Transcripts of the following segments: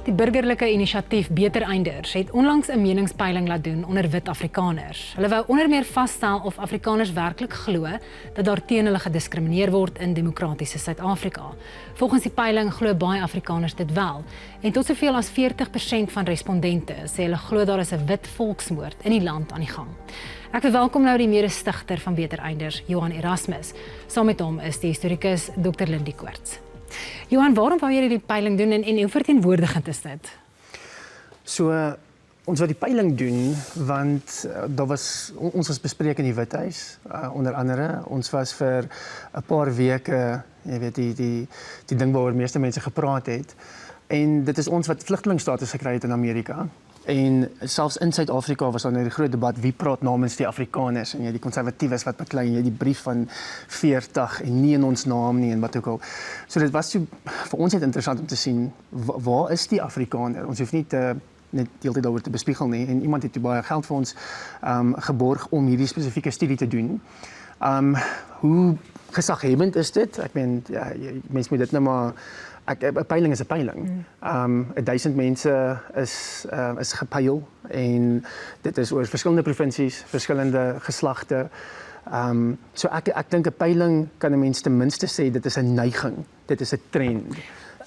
Die burgerlike inisiatief Beter Einders het onlangs 'n meningspeiling laat doen onder wit Afrikaners. Hulle wou onder meer vasstel of Afrikaners werklik glo dat daar teen hulle gediskrimineer word in demokratiese Suid-Afrika. Volgens die peiling glo baie Afrikaners dit wel, en tot soveel as 40% van respondente sê hulle glo daar is 'n wit volksmoord in die land aan die gang. Ek verwelkom nou die mede-stigter van Beter Einders, Johan Erasmus. Saam met hom is die historikus Dr. Lindy Koorts. Johan, waarom wou jy die peiling doen en hoe verteenwoordigend is dit? So, ons wou die peiling doen want ons was bespreek in die Withuis, onder andere. Ons was vir 'n paar weke, jy weet, die ding waaroor meeste mense gepraat het. En dit is ons wat vlugtelingstatus gekry het in Amerika. En selfs in Suid-Afrika was daar nou die groot debat, wie praat namens die Afrikaners, en jy die konservatiewes wat beklei, jy die brief van 40 en nie in ons naam nie en wat ook al. So dit was so, vir ons net interessant om te sien, waar is die Afrikaner? Ons hoef nie net deeltyd daaroor te bespiegel nie, en iemand het toe baie geld vir ons geborg om hierdie spesifieke studie te doen. Hoe gesaghebend is dit? Ek meen, ja, mense moet dit nou maar, 'n peiling is 'n peiling. 1000 mense is gepeil, en dit is oor verskillende provinsies, verskillende geslagte. So ek dink 'n peiling kan 'n mens ten minste sê dit is 'n neiging, dit is 'n trend.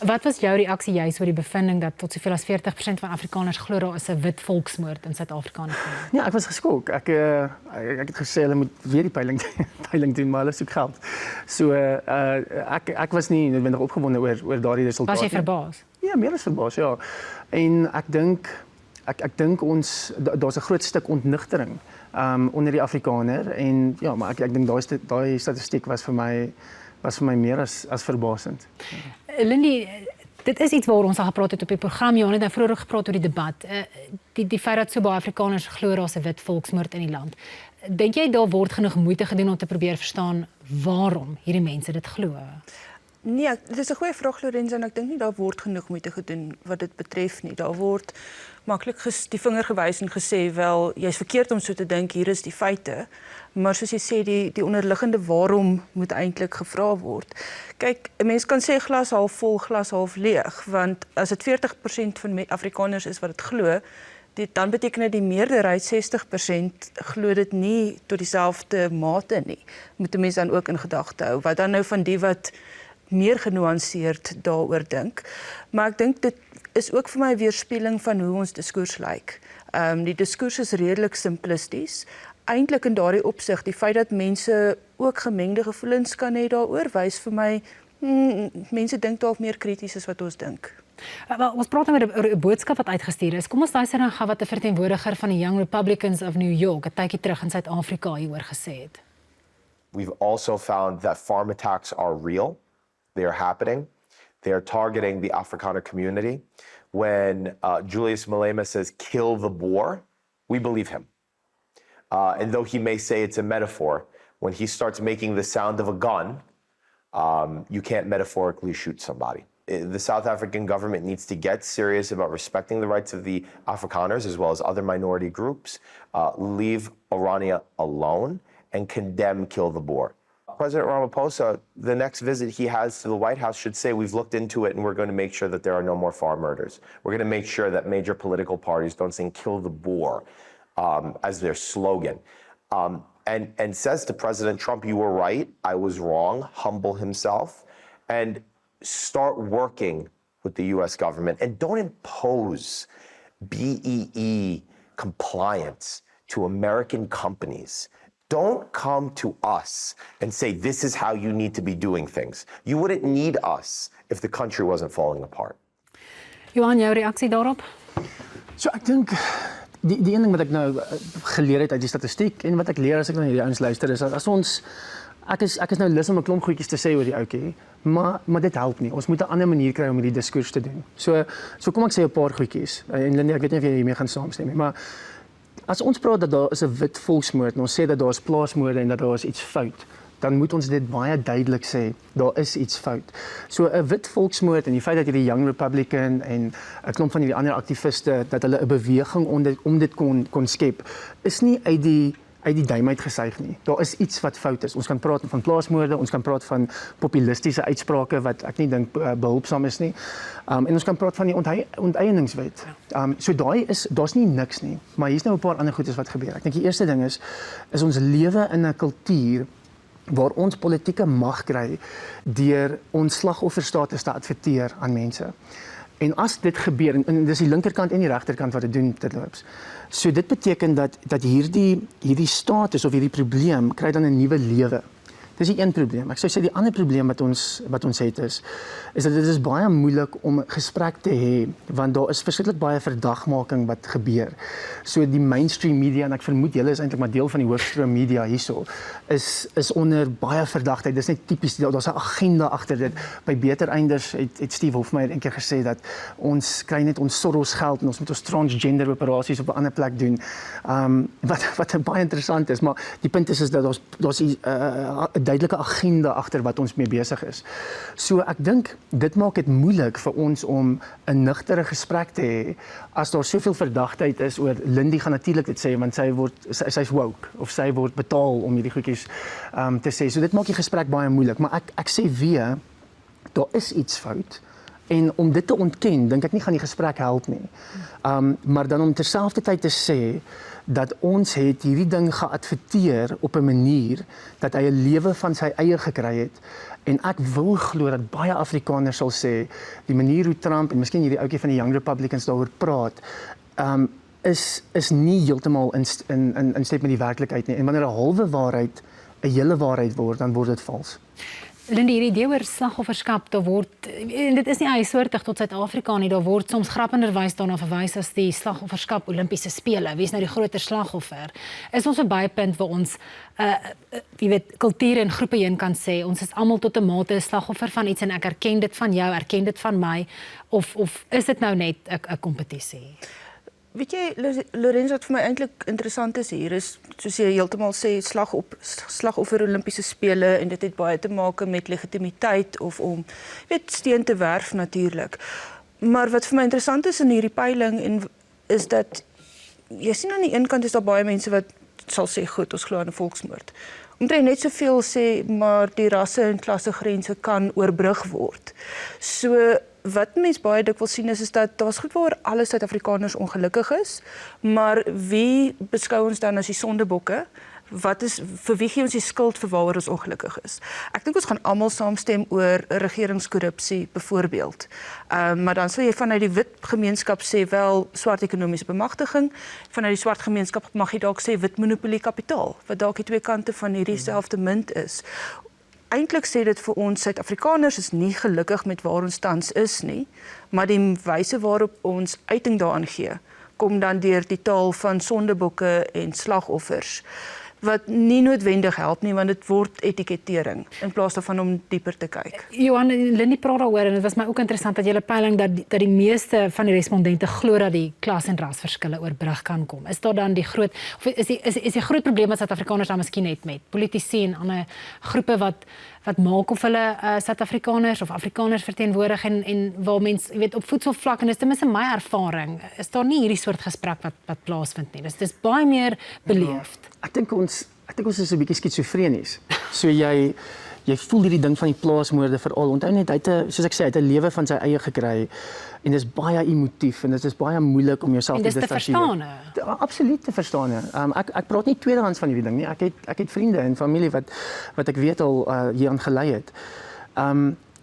Wat was jou reaksie juis oor die bevinding dat tot soveel as 40% van Afrikaners glo daar is 'n wit volksmoord in Suid-Afrika? Ja, ek was geskok. Ek het gesê hulle moet weer die peiling doen, maar hulle soek geld. So ek was nie noodwendig opgewonde oor daardie resultaat. Was jy verbaas? Ja, meer as verbaas, ja. En ek dink daar's 'n groot stuk ontnigtering onder die Afrikaner, en ja, maar ek dink daai statistiek was vir my meer as verbasend. Lindy, dit is iets waaroor ons al gepraat het op die program. Johan het nou vroeër gepraat oor die debat. Die feit dat so baie Afrikaners glo daar's 'n wit volksmoord in die land. Dink jy daar word genoeg moeite gedoen om te probeer verstaan waarom hierdie mense dit glo? Nee, dit is 'n goeie vraag, Lorenzo, en ek dink nie daar word genoeg moeite gedoen wat dit betref nie. Daar word maklik die vinger gewys en gesê, wel, jy's verkeerd om so te dink, hier is die feite. Maar soos jy sê, die onderliggende waarom moet eintlik gevra word. Kyk, 'n mens kan sê glas half vol, glas half leeg, want as dit 40% van Afrikaners is wat dit glo, dan beteken dit die meerderheid, 60%, glo dit nie tot dieselfde mate nie. Moet 'n mens dan ook in gedagte hou. Wat dan nou van die wat meer genuanceerd daaroor dink. Maar ek dink dit is ook vir my 'n weerspieëling van hoe ons diskurs lyk. Die diskurs is redelik simplisties. Eintlik in daardie opsig, die feit dat mense ook gemengde gevoelens kan hê daaroor, wys vir my, mense dink dalk meer krities as wat ons dink. Ons praat nou oor 'n boodskap wat uitgestuur is. Kom ons luister dan gou wat 'n verteenwoordiger van die Young Republicans of New York 'n tydjie terug in Suid-Afrika hieroor gesê het. We've also found that farm attacks are real. They are happening. They are targeting the Afrikaner community. When Julius Malema says, "kill the Boer," we believe him. And though he may say it's a metaphor, when he starts making the sound of a gun, you can't metaphorically shoot somebody. The South African government needs to get serious about respecting the rights of the Afrikaners as well as other minority groups, leave Orania alone, and condemn Kill the Boer. President Ramaphosa, the next visit he has to the White House should say, we've looked into it and we're going to make sure that there are no more farm murders. We're going to make sure that major political parties don't sing "kill the Boer" as their slogan. And says to President Trump, you were right, I was wrong, humble himself, and start working with the US government. And don't impose BEE compliance to American companies. Don't come to us and say, this is how you need to be doing things. You wouldn't need us if the country wasn't falling apart. Johan, jou reaksie daarop? So ek dink, die een ding wat ek nou geleer het uit die statistiek, en wat ek leer as ek na hierdie ouens luister, is dat as ons, ek is nou lus om 'n klomp goedjies te sê oor die ouetjie, maar dit help nie. Ons moet 'n ander manier kry om hierdie diskurs te doen. So kom ek sê 'n paar goedjies. En Lindy, ek weet nie of jy hiermee gaan saamstem nie, maar as ons praat dat daar is 'n wit volksmoord en ons sê dat daar is plaasmoorde en dat daar is iets fout, dan moet ons dit baie duidelik sê, daar is iets fout. So 'n wit volksmoord en die feit dat hierdie Young Republican en 'n klomp van hierdie ander aktiviste, dat hulle 'n beweging om dit kon skep, is nie uit die uit die duim uit gesuig nie. Daar is iets wat fout is. Ons kan praat van plaasmoorde, ons kan praat van populistiese uitsprake wat ek nie dink behulpsaam is nie. En ons kan praat van die onteieningswet. So daar's nie niks nie, maar hier's nou 'n paar ander goedes wat gebeur. Ek dink die eerste ding is ons lewe in 'n kultuur waar ons politieke mag kry deur ons slagofferstatus te adverteer aan mense. En as dit gebeur, en dis die linkerkant en die regterkant wat dit doen terloops. So dit beteken dat hierdie status of hierdie probleem kry dan 'n nuwe lewe. Dis die een probleem. Ek sou sê die ander probleem wat ons het is dat dit is baie moeilik om 'n gesprek te hê want daar is verskriklik baie verdagmaking wat gebeur. So die mainstream media en ek vermoed julle is eintlik maar deel van die hoofstroom media hierso is onder baie verdagtheid. Dis net tipies daar's 'n agenda agter dit. By Beter Einders het Steve Hofmeyer eendag gesê dat ons kry net ons Soros geld en ons moet ons transgender operasies op 'n ander plek doen. Wat baie interessant is, maar die punt is dat daar's 'n duidelike agenda agter wat ons mee besig is. So ek dink dit maak dit moeilik vir ons om 'n nugtere gesprek te hê as daar soveel verdagtheid is oor Lindy gaan natuurlik dit sê want sy's woke of sy word betaal om hierdie goedjies te sê. So dit maak die gesprek baie moeilik, maar ek sê weer daar is iets fout. En om dit te ontken, dink ek nie gaan die gesprek help nie. Maar dan om terselfdertyd te sê dat ons het hierdie ding geadverteer op 'n manier dat hy 'n lewe van sy eie gekry het. En ek wil glo dat baie Afrikaners sal sê die manier hoe Trump en miskien hierdie ouetjie van die Young Republicans daaroor praat, is nie heeltemal in stap met die werklikheid nie. En wanneer 'n halwe waarheid 'n hele waarheid word, dan word dit vals. Lindy, hierdie idee oor slagofferskap, daar word, en dit is nie eiesoortig tot Suid-Afrika nie, daar word soms grappenderwys daarna verwys as die slagofferskap Olimpiese spele. Wie is nou die groter slagoffer? Is ons verby 'n punt waar ons kulture en groepe heen kan sê, ons is almal tot 'n mate 'n slagoffer van iets en ek erken dit van jou, erken dit van my, of is dit nou net 'n kompetisie? Weet jy, Lorenzo, wat vir my eintlik interessant is hier is, soos jy heeltemal sê, slagoffer Olimpiese spele en dit het baie te maak met legitimiteit of om steen te werf natuurlik. Maar wat vir my interessant is in hierdie peiling is dat jy sien aan die een kant is daar baie mense wat sal sê goed, ons glo aan 'n volksmoord. Omtrent net soveel sê maar die rasse en klassegrense kan oorbrug word. So wat mense baie dikwels sien is dat daar's goed waaroor alle Suid-Afrikaners ongelukkig is, maar wie beskou ons dan as die sondebokke? Vir wie gee ons die skuld vir waaroor ons ongelukkig is? Ek dink ons gaan almal saamstem oor regeringskorrupsie byvoorbeeld. Maar dan sal jy vanuit die wit gemeenskap sê wel swart ekonomiese bemagtiging, vanuit die swart gemeenskap mag jy dalk sê wit monopolie kapitaal, wat dalk die twee kante van hierdie selfde munt is. Eintlik sê dit vir ons Suid-Afrikaners is nie gelukkig met waar ons tans is nie, maar die wyse waarop ons uiting daaraan gee, kom dan deur die taal van sondebokke en slagoffers, wat nie noodwendig help nie, want dit word etikettering, in plaas daarvan om dieper te kyk. Johan, Lindy praat daaroor, en dit was my ook interessant dat julle peiling dat die meeste van die respondente glo dat die klas- en rasverskille oorbrug kan kom. Is daar dan die groot, of is die groot probleem wat Suid-Afrikaners dan miskien het met politici en ander groepe wat maak of hulle Suid-Afrikaners of Afrikaners verteenwoordig en waar mens, op voedselvlak, en dis ten minste my ervaring, is daar nie hierdie soort gesprek wat plaasvind nie. Dis baie meer beleefd. Ek dink ons is 'n bietjie skizofrenies. So jy voel hierdie ding van die plaasmoorde veral. Onthou net soos ek sê, hy het 'n lewe van sy eie gekry en dis baie emotief en dit is baie moeilik om jouself te distansieer. En dis te verstaan. Absoluut te verstaan. Ek praat nie tweedehands van hierdie ding nie. Ek het vriende en familie wat ek weet al hieraan gelei het.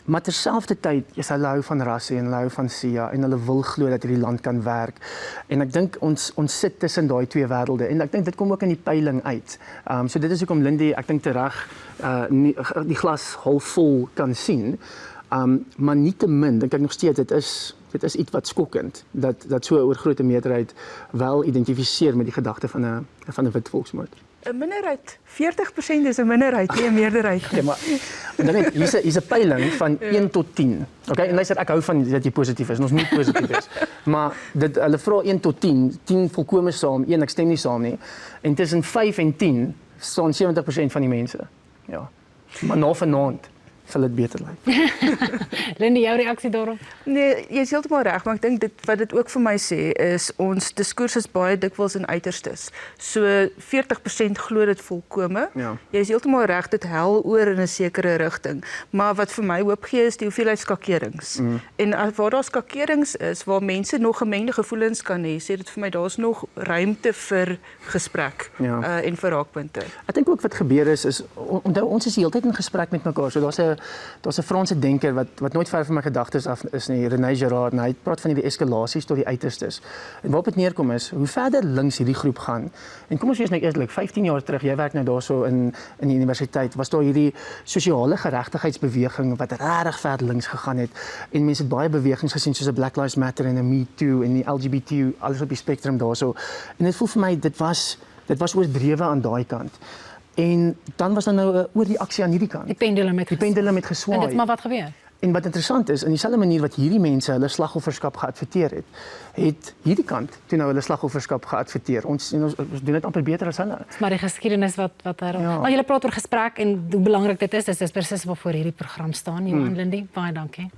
Maar terselfdertyd is hulle hou van rasse en hulle hou van Sia en hulle wil glo dat hierdie land kan werk. En ek dink ons sit tussen daai twee wêrelde en ek dink dit kom ook in die peiling uit. So dit is hoekom Lindy, ek dink tereg die glas halfvol kan sien. Maar nietemin dink ek nog steeds dit is iets wat skokkend dat so 'n oorgrote meerderheid wel identifiseer met die gedagte van 'n wit volksmoord. 'n minderheid, 40% is 'n minderheid, nie 'n meerderheid. Ja, maar dan net hier's 'n peiling van 1 tot 10. Okay, en luister, ek hou van dat jy positief is en ons moet positief is. Maar hulle vra 1 tot 10, 10 volkome saam, 1 ek stem nie saam nie. En tussen 5 en 10 staan 70% van die mense. Ja. Maar na vanaand sal dit beter lyk. Lindy, jou reaksie daarop? Nee, jy is heeltemal reg, maar ek dink wat dit ook vir my sê is ons diskurs is baie dikwels in uiterstes. So 40% glo dit volkome. Ja. Jy is heeltemal reg, dit hel oor in 'n sekere rigting. Maar wat vir my hoop gee is die hoeveelheid skakerings. En waar daar skakerings is, waar mense nog gemengde gevoelens kan hê, sê dit vir my daar's nog ruimte vir gesprek en vir raakpunte. Ek dink ook wat gebeur is onthou ons is die hele tyd in gesprek met mekaar. So daar's 'n Franse denker wat nooit ver van my gedagtes af is nie, René Girard, en hy praat van die eskalasies tot die uiterstes. En waarop dit neerkom is, hoe verder links hierdie groep gaan. En kom ons wees nou eerlik, 15 jaar terug, jy werk nou daarso in die universiteit, was daar hierdie sosiale geregtigheidsbeweging wat regtig ver links gegaan het. En mense het baie bewegings gesien soos 'n Black Lives Matter en 'n Me Too en die LGBT, alles op die spektrum daarso. En dit voel vir my dit was oordrewe aan daai kant. En dan was daar nou 'n oorreaksie aan hierdie kant. Die pendulum het geswaai. En dit is maar wat gebeur. En wat interessant is, in dieselfde manier wat hierdie mense hulle slagofferskap geadverteer het hierdie kant toe nou hulle slagofferskap geadverteer. Ons doen dit amper beter as hulle. Maar die geskiedenis wat daar. Ja. Maar julle praat oor gesprek en hoe belangrik dit is. Dis presies waarvoor hierdie program staan. Johan, Lindy, baie dankie.